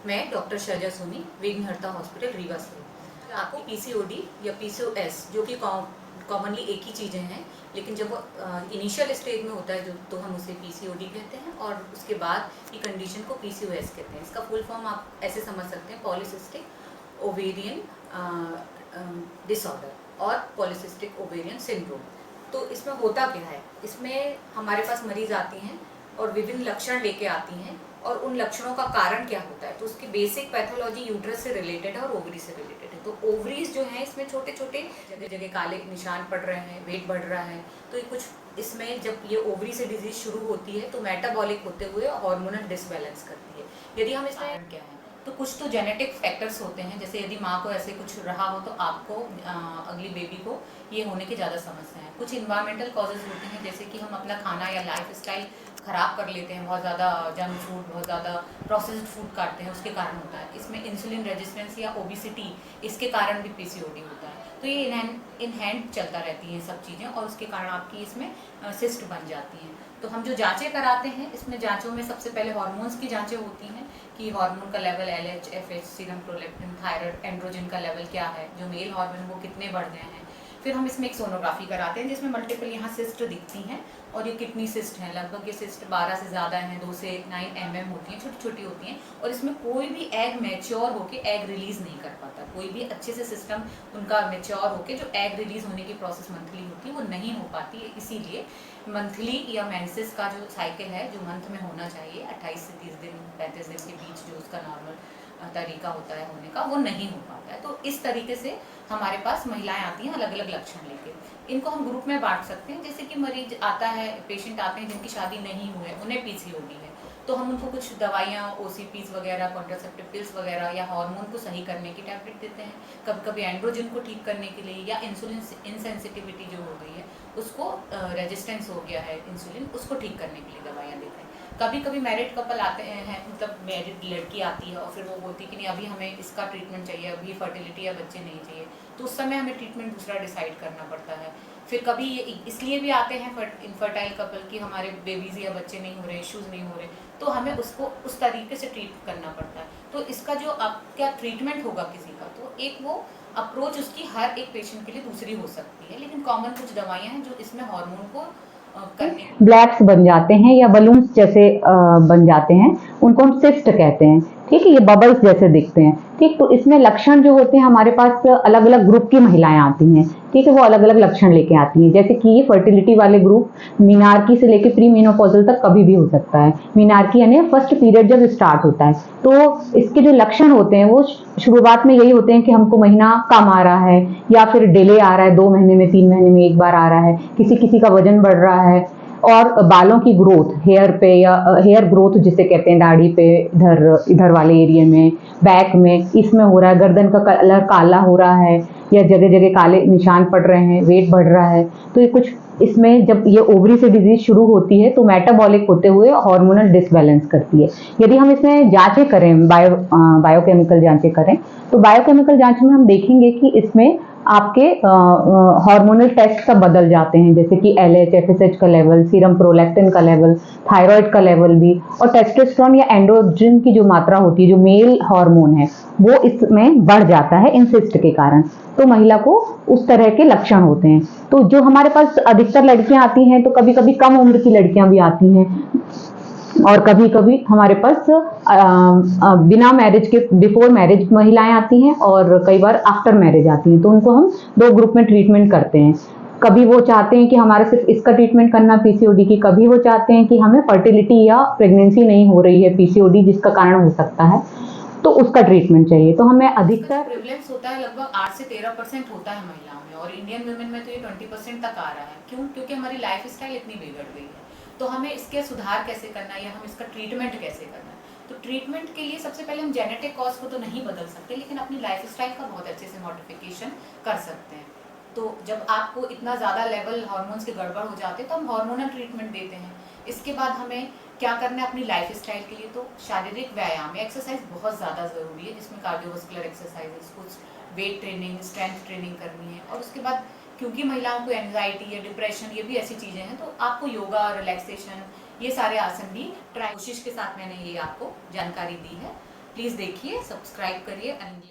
मैं डॉक्टर शैजा सोनी, विघ्नहर्ता हॉस्पिटल रीवा से। आपको पीसीओडी या पीसीओएस जो कि कॉमनली एक ही चीज़ें हैं, लेकिन जब वो इनिशियल स्टेज में होता है जो तो हम उसे पीसीओडी कहते हैं, और उसके बाद की कंडीशन को पीसीओएस कहते हैं। इसका फुल फॉर्म आप ऐसे समझ सकते हैं: पॉलीसिस्टिक ओवेरियन डिसऑर्डर और पॉलीसिस्टिक ओवेरियन सिंड्रोम। तो इसमें होता क्या है, इसमें हमारे पास मरीज आती हैं और विभिन्न लक्षण लेके आती हैं, और उन लक्षणों का कारण क्या होता है। तो उसकी बेसिक पैथोलॉजी यूट्रस से रिलेटेड है और ओवरी से रिलेटेड है। तो ओवरीज जो हैं, इसमें छोटे छोटे जगह जगह काले निशान पड़ रहे हैं, वेट बढ़ रहा है। तो ये कुछ इसमें जब ये ओवरी से डिजीज शुरू होती है तो मेटाबॉलिक होते हुए हार्मोनल डिसबैलेंस करती है। यदि हम इसमें क्या है, तो कुछ तो जेनेटिक फैक्टर्स होते हैं, जैसे यदि माँ को ऐसे कुछ रहा हो तो आपको अगली बेबी को ये होने की ज़्यादा समस्या है। कुछ इन्वायरमेंटल कॉजेज होते हैं, जैसे कि हम अपना खाना या लाइफ स्टाइल ख़राब कर लेते हैं, बहुत ज़्यादा जंक फूड, बहुत ज़्यादा प्रोसेस्ड फूड खाते हैं, उसके कारण होता है। इसमें इंसुलिन रेजिस्टेंस या ओबिसिटी, इसके कारण भी पीसीओडी होता है। तो ये इन हैंड चलता रहती हैं सब चीज़ें, और उसके कारण आपकी इसमें सिस्ट बन जाती हैं। तो हम जो जांचें कराते हैं, इसमें जांचों में सबसे पहले हार्मोन्स की जांचें होती हैं कि हार्मोन का level LH, FH, serum prolactin, thyroid, androgen का लेवल क्या है, जो मेल हार्मोन वो कितने बढ़ गए हैं। फिर हम इसमें एक सोनोग्राफी कराते हैं जिसमें मल्टीपल यहाँ सिस्ट दिखती हैं, और ये किडनी सिस्ट हैं। लगभग ये सिस्ट 12 से ज़्यादा हैं, 2 से 9 mm होती हैं, छोटी छोटी होती हैं, और इसमें कोई भी एग मैच्योर होके एग रिलीज़ नहीं कर पाता। कोई भी अच्छे से सिस्टम उनका मैच्योर होके जो एग रिलीज़ होने की प्रोसेस मंथली होती है वो नहीं हो पाती है। इसीलिए मंथली या मेंसेस का जो साइकिल है, जो मंथ में होना चाहिए 28 से 30 दिन, 35 दिन के बीच जो उसका नॉर्मल तरीका होता है होने का, वो नहीं हो पाता है। तो इस तरीके से हमारे पास महिलाएं आती हैं अलग अलग लक्षण लेके। इनको हम ग्रुप में बांट सकते हैं, जैसे कि मरीज आता है, पेशेंट आते हैं जिनकी शादी नहीं हुई है, उन्हें पीसीओडी है, तो हम उनको कुछ दवाइयाँ, ओसीपीज वगैरह, कॉन्ट्रासेप्टिव पिल्स वगैरह, या हार्मोन को सही करने की टैबलेट देते हैं। कभी कभी एंड्रोजन को ठीक करने के लिए, या इंसुलिन इनसेंसिटिविटी जो हो गई है उसको, रेजिस्टेंस हो गया है इंसुलिन, उसको ठीक करने के लिए दवाइयाँ देते हैं। कभी कभी मैरिड कपल आते हैं, मतलब मैरिड लड़की आती है और फिर वो बोलती है कि नहीं, अभी हमें इसका ट्रीटमेंट चाहिए, अभी फर्टिलिटी या बच्चे नहीं चाहिए, तो उस समय हमें ट्रीटमेंट दूसरा डिसाइड करना पड़ता है। फिर कभी ये इसलिए भी आते हैं इनफर्टाइल कपल कि हमारे बेबीज़ या बच्चे नहीं हो रहे, इश्यूज़ नहीं हो रहे, तो हमें उसको उस तरीके से ट्रीट करना पड़ता है। तो इसका जो अब क्या ट्रीटमेंट होगा किसी का, तो एक वो अप्रोच उसकी हर एक पेशेंट के लिए दूसरी हो सकती है, लेकिन कॉमन कुछ दवाइयाँ हैं जो इसमें हार्मोन को करने। ब्लैक्स बन जाते हैं या बलून्स जैसे बन जाते हैं, उनको हम सिस्ट कहते हैं। ठीक है, ये बबल्स जैसे दिखते हैं। ठीक, तो इसमें लक्षण जो होते हैं, हमारे पास अलग अलग ग्रुप की महिलाएं आती हैं। ठीक है, वो अलग अलग लक्षण लेके आती हैं, जैसे कि ये फर्टिलिटी वाले ग्रुप मीनार्की से लेके प्री मेनोपॉजल तक कभी भी हो सकता है। मीनार्की यानी फर्स्ट पीरियड जब स्टार्ट होता है, तो इसके जो लक्षण होते हैं वो शुरुआत में यही होते हैं कि हमको महीना कम आ रहा है, या फिर डिले आ रहा है, 2 महीने में, 3 महीने में एक बार आ रहा है, किसी किसी का वजन बढ़ रहा है, और बालों की ग्रोथ, हेयर पे या हेयर ग्रोथ जिसे कहते हैं, दाढ़ी पे, इधर इधर वाले एरिया में, बैक में, इसमें हो रहा है, गर्दन का कलर काला हो रहा है, या जगह जगह काले निशान पड़ रहे हैं, वेट बढ़ रहा है। तो ये कुछ इसमें जब ये ओवरी से डिजीज शुरू होती है तो मेटाबॉलिक होते हुए हार्मोनल डिसबैलेंस करती है। यदि हम इसमें जांचें करें, बायोकेमिकल जांचें करें, तो बायोकेमिकल जांच में हम देखेंगे कि इसमें आपके हार्मोनल टेस्ट सब बदल जाते हैं, जैसे कि LH, FSH का लेवल, सीरम प्रोलैक्टिन का लेवल, थायराइड का लेवल भी, और टेस्टोस्टेरोन या एंड्रोजन की जो मात्रा होती है, जो मेल हार्मोन है, वो इसमें बढ़ जाता है इन सिस्ट के कारण। तो महिला को उस तरह के लक्षण होते हैं। तो जो हमारे पास अधिकतर लड़कियां आती हैं, तो कभी कभी कम उम्र की लड़कियां भी आती हैं, और कभी कभी हमारे पास बिना मैरिज के, बिफोर मैरिज महिलाएं आती हैं, और कई बार आफ्टर मैरिज आती हैं। तो उनको हम 2 ग्रुप में ट्रीटमेंट करते हैं। कभी वो चाहते हैं कि हमारा सिर्फ इसका ट्रीटमेंट करना पीसीओडी की, कभी वो चाहते हैं कि हमें फर्टिलिटी या प्रेगनेंसी नहीं हो रही है, पीसीओडी जिसका कारण हो सकता है, तो उसका ट्रीटमेंट चाहिए। तो हमें अधिकतर प्रेवलेंस होता है, लगभग 8 से 13% होता है महिलाओं में, और इंडियन वुमेन में तो ये 20% तक आ रहा है। क्यों? क्योंकि हमारी लाइफ स्टाइल इतनी बिगड़ गई है। तो हमें इसके सुधार कैसे करना है, या हम इसका ट्रीटमेंट कैसे करना है? तो ट्रीटमेंट के लिए सबसे पहले हम जेनेटिक कॉज को तो नहीं बदल सकते, लेकिन अपनी लाइफ स्टाइल का बहुत अच्छे से मॉडिफिकेशन कर सकते हैं। तो जब आपको इतना ज़्यादा लेवल हार्मोन्स के गड़बड़ हो जाते हैं तो हम हार्मोनल ट्रीटमेंट देते हैं। इसके बाद हमें क्या करना है अपनी लाइफ स्टाइल के लिए, तो शारीरिक व्यायाम या एक्सरसाइज बहुत ज़्यादा ज़रूरी है, जिसमें कार्डियोवास्कुलर एक्सरसाइजेस, कुछ वेट ट्रेनिंग, स्ट्रेंथ ट्रेनिंग करनी है। और उसके बाद क्योंकि महिलाओं को एंजाइटी या डिप्रेशन, ये भी ऐसी चीज़ें हैं, तो आपको योगा, रिलैक्सेशन, ये सारे आसन भी ट्राई, कोशिश के साथ मैंने ये आपको जानकारी दी है। प्लीज़ देखिए, सब्सक्राइब करिए एंड